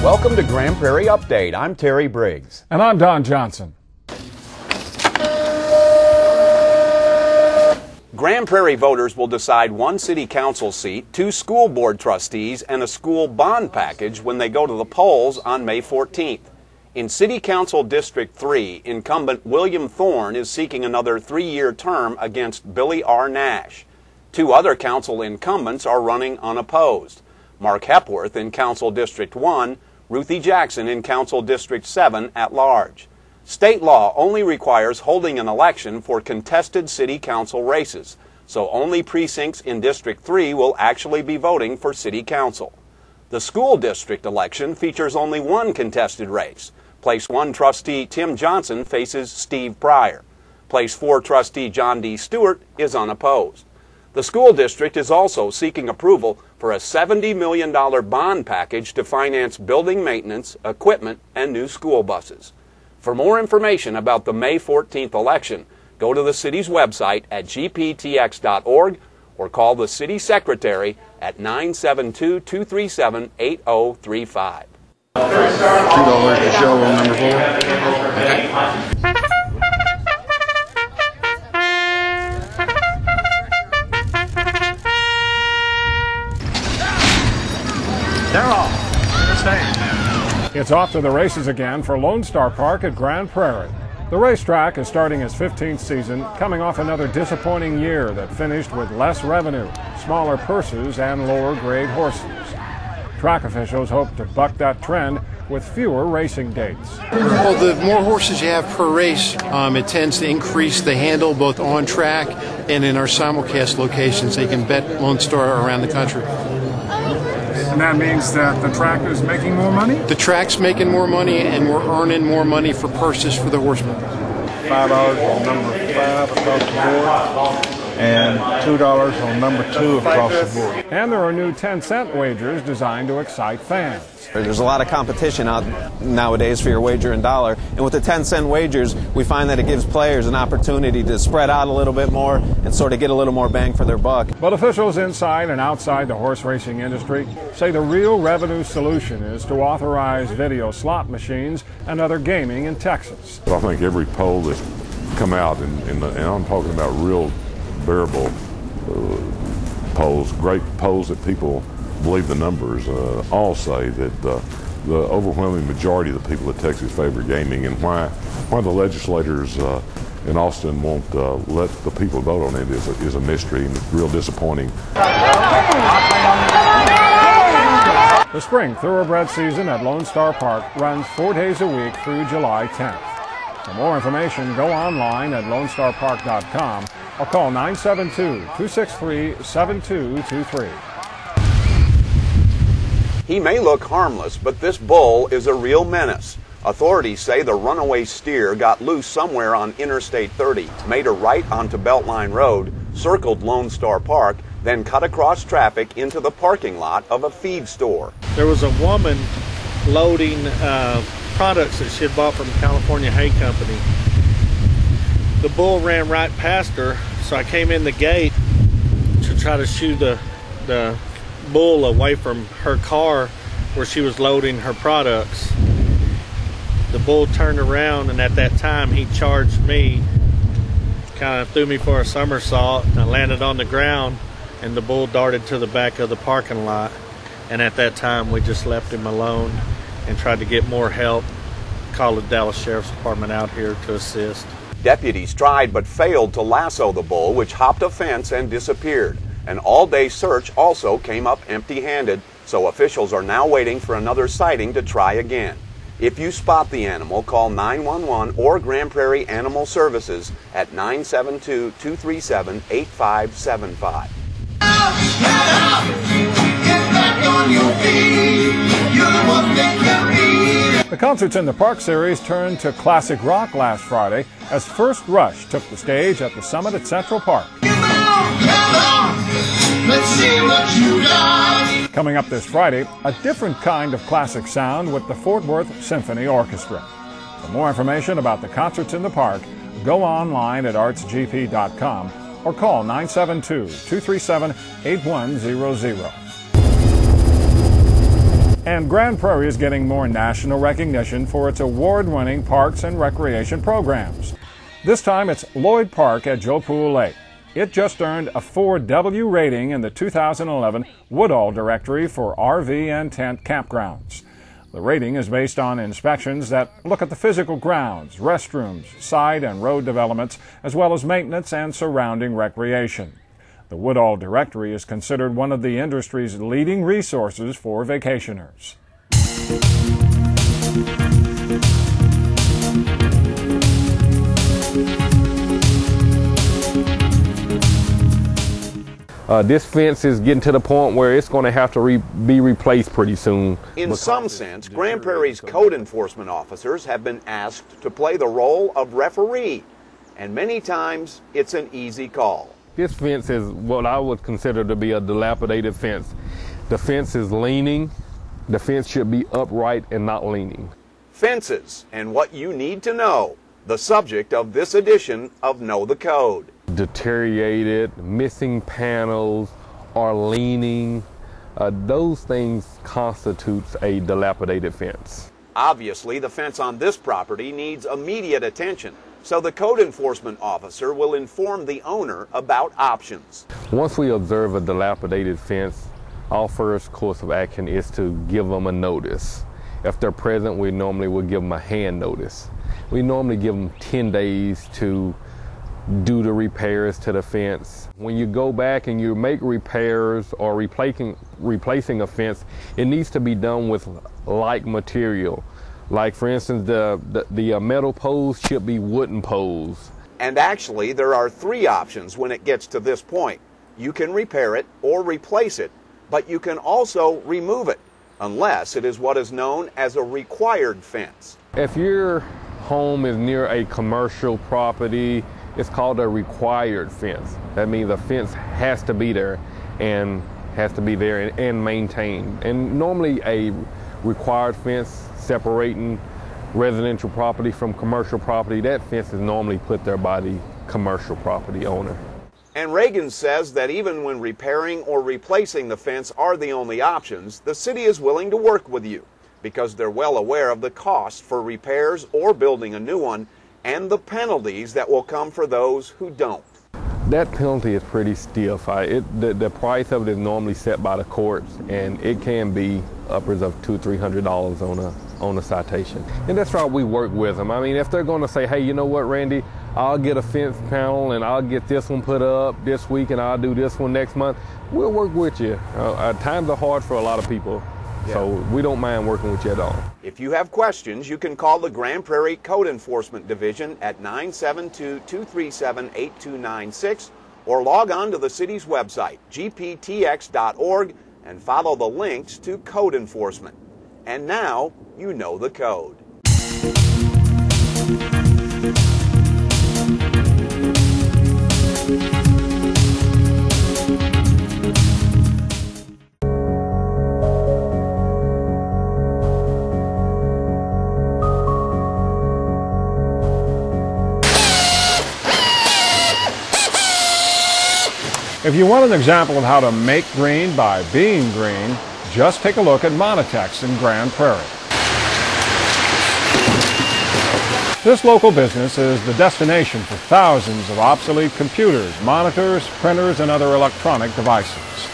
Welcome to Grand Prairie Update. I'm Terry Briggs. And I'm Don Johnson. Grand Prairie voters will decide one city council seat, 2 school board trustees, and a school bond package when they go to the polls on May 14th. In City Council District 3, incumbent William Thorne is seeking another 3-year term against Billy R. Nash. 2 other council incumbents are running unopposed. Mark Hepworth in Council District 1, Ruthie Jackson in Council District 7 at large. State law only requires holding an election for contested city council races, so only precincts in District 3 will actually be voting for city council. The school district election features only one contested race. Place 1 trustee Tim Johnson faces Steve Pryor. Place 4 trustee John D. Stewart is unopposed. The school district is also seeking approval for a $70 million bond package to finance building maintenance, equipment, and new school buses. For more information about the May 14th election, go to the city's website at gptx.org or call the city secretary at 972-237-8035. $2 to show on number 4. They're off. It's off to the races again for Lone Star Park at Grand Prairie. The racetrack is starting its 15th season, coming off another disappointing year that finished with less revenue, smaller purses, and lower grade horses. Track officials hope to buck that trend with fewer racing dates. Well, the more horses you have per race, it tends to increase the handle both on track and in our simulcast locations. So you can bet Lone Star around the country. And that means that the track is making more money? The track's making more money, and we're earning more money for purses for the horsemen. $5 on number 5 across the board, and $2 on number 2 across the board. And there are new 10-cent wagers designed to excite fans. There's a lot of competition out nowadays for your wager and dollar, and with the 10-cent wagers, we find that it gives players an opportunity to spread out a little bit more and sort of get a little more bang for their buck. But officials inside and outside the horse racing industry say the real revenue solution is to authorize video slot machines and other gaming in Texas. I think every poll that's come out, and I'm talking about real bearable polls, great polls that people believe the numbers, all say that the overwhelming majority of the people in Texas favor gaming, and why the legislators in Austin won't let the people vote on it is a mystery, and it's real disappointing. The spring thoroughbred season at Lone Star Park runs 4 days a week through July 10th. For more information, go online at lonestarpark.com or call 972-263-7223. He may look harmless, but this bull is a real menace. Authorities say the runaway steer got loose somewhere on Interstate 30, made a right onto Beltline Road, circled Lone Star Park, then cut across traffic into the parking lot of a feed store. There was a woman loading products that she had bought from California Hay Company. The bull ran right past her, so I came in the gate to try to shoo the bull away from her car where she was loading her products. The bull turned around, and at that time he charged me, kind of threw me for a somersault, and I landed on the ground, and the bull darted to the back of the parking lot. And at that time we just left him alone and tried to get more help, called the Dallas Sheriff's Department out here to assist. Deputies tried but failed to lasso the bull, which hopped a fence and disappeared. An all-day search also came up empty-handed, so officials are now waiting for another sighting to try again. If you spot the animal, call 911 or Grand Prairie Animal Services at 972-237-8575. The Concerts in the Park series turned to classic rock last Friday as First Rush took the stage at the Summit at Central Park. Let's see what you got. Coming up this Friday, a different kind of classic sound with the Fort Worth Symphony Orchestra. For more information about the Concerts in the Park, go online at artsgp.com or call 972-237-8100. And Grand Prairie is getting more national recognition for its award-winning parks and recreation programs. This time it's Loyd Park at Joe Pool Lake. It just earned a 4W rating in the 2011 Woodall Directory for RV and tent campgrounds. The rating is based on inspections that look at the physical grounds, restrooms, side and road developments, as well as maintenance and surrounding recreation. The Woodall Directory is considered one of the industry's leading resources for vacationers. This fence is getting to the point where it's going to have to be replaced pretty soon. In some sense, Grand Prairie's code enforcement officers have been asked to play the role of referee, and many times it's an easy call. This fence is what I would consider to be a dilapidated fence. The fence is leaning. The fence should be upright and not leaning. Fences and what you need to know, the subject of this edition of Know the Code. Deteriorated, missing panels, or leaning, those things constitutes a dilapidated fence. Obviously, the fence on this property needs immediate attention, so the code enforcement officer will inform the owner about options. Once we observe a dilapidated fence, our first course of action is to give them a notice. If they're present, we normally will give them a hand notice. We normally give them 10 days to do the repairs to the fence. When you go back and you make repairs or replacing a fence, it needs to be done with like material. Like, for instance, the metal poles should be wooden poles. And actually, there are 3 options when it gets to this point. You can repair it or replace it, but you can also remove it, unless it is what is known as a required fence. If your home is near a commercial property, it's called a required fence. That means the fence has to be there and maintained. And normally a required fence separating residential property from commercial property, that fence is normally put there by the commercial property owner. And Reagan says that even when repairing or replacing the fence are the only options, the city is willing to work with you because they're well aware of the cost for repairs or building a new one and the penalties that will come for those who don't. That penalty is pretty stiff. The price of it is normally set by the courts, and it can be upwards of $200-300 on a citation. And that's why we work with them. I mean, if they're going to say, hey, you know what, Randy, I'll get a fence panel and I'll get this one put up this week and I'll do this one next month, we'll work with you. Times are hard for a lot of people. Yeah. So we don't mind working with you at all. If you have questions, you can call the Grand Prairie Code Enforcement Division at 972-237-8296 or log on to the city's website, gptx.org, and follow the links to code enforcement. And now you know the code. If you want an example of how to make green by being green, just take a look at Monitex in Grand Prairie. This local business is the destination for thousands of obsolete computers, monitors, printers, and other electronic devices.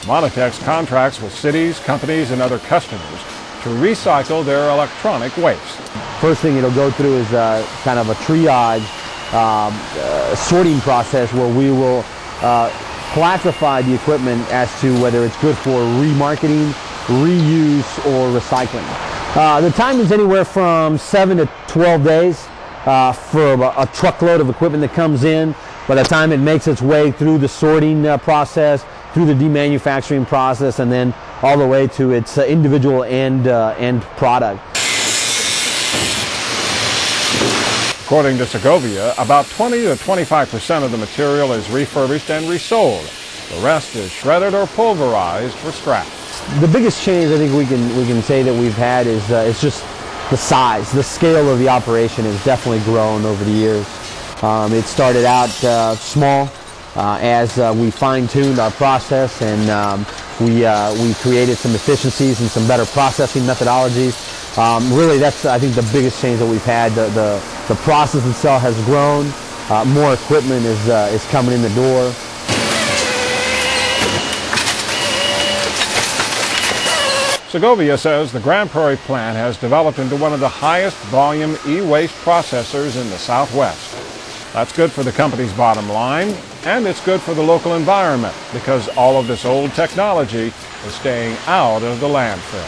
Monitex contracts with cities, companies, and other customers to recycle their electronic waste. First thing it'll go through is kind of a triage sorting process where we will classify the equipment as to whether it's good for remarketing, reuse, or recycling. The time is anywhere from 7 to 12 days for a truckload of equipment that comes in. By the time it makes its way through the sorting process, through the demanufacturing process, and then all the way to its individual end product. According to Segovia, about 20 to 25% of the material is refurbished and resold. The rest is shredded or pulverized for scrap. The biggest change I think we can say that we've had is just the size. The scale of the operation has definitely grown over the years. It started out small as we fine-tuned our process, and We created some efficiencies and some better processing methodologies. Really, that's, I think, the biggest change that we've had. The process itself has grown. More equipment is coming in the door. Segovia says the Grand Prairie plant has developed into one of the highest volume e-waste processors in the Southwest. That's good for the company's bottom line, and it's good for the local environment because all of this old technology is staying out of the landfill.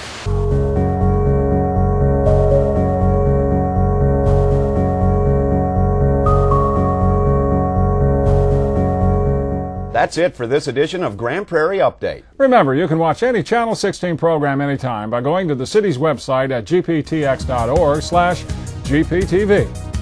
That's it for this edition of Grand Prairie Update. Remember, you can watch any Channel 16 program anytime by going to the city's website at gptx.org/GPTV.